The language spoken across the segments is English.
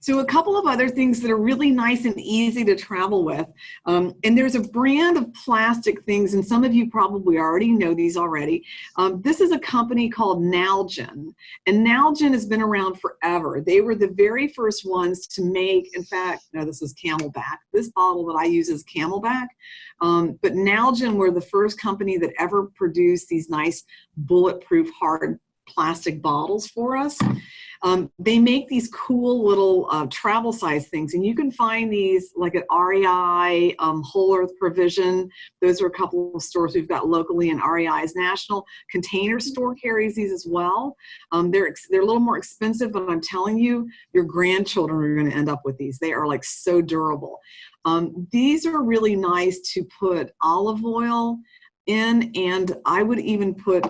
So a couple of other things that are really nice and easy to travel with. And there's a brand of plastic things, and some of you probably already know these already. This is a company called Nalgene, and Nalgene has been around forever. They were the very first ones to make, in fact, no, this is Camelback. This bottle that I use is Camelback. But Nalgene were the first company that ever produced these nice bulletproof hard plastic bottles for us. They make these cool little travel size things, and you can find these like at REI, Whole Earth Provision. Those are a couple of stores we've got locally, and REI's national Container Store carries these as well. They're a little more expensive, but I'm telling you, your grandchildren are going to end up with these. They are like so durable. These are really nice to put olive oil in, and I would even put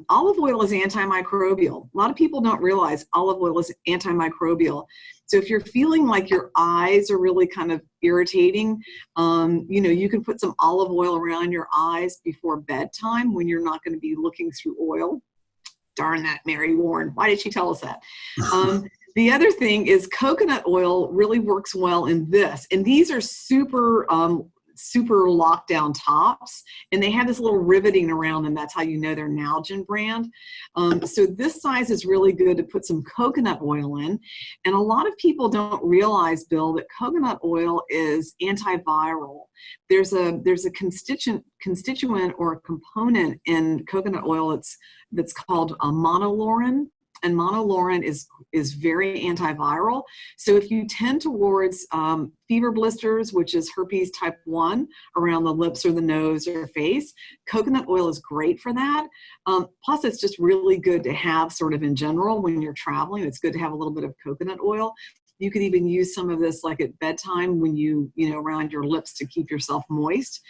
olive oil is antimicrobial. A lot of people don't realize olive oil is antimicrobial. So if you're feeling like your eyes are really kind of irritating, you can put some olive oil around your eyes before bedtime when you're not going to be looking through oil. Darn that Mary Warren. Why did she tell us that? The other thing is coconut oil really works well in this. And these are super lockdown tops, and they have this little riveting around them. That's how you know they're Nalgene brand. So this size is really good to put some coconut oil in. And a lot of people don't realize, Bill, that coconut oil is antiviral. There's a constituent or a component in coconut oil that's called monolaurin. And monolaurin is very antiviral. So if you tend towards fever blisters, which is herpes type 1 around the lips or the nose or face, coconut oil is great for that. Plus, it's just really good to have sort of in general when you're traveling. It's good to have a little bit of coconut oil. You could even use some of this like at bedtime when you around your lips to keep yourself moist.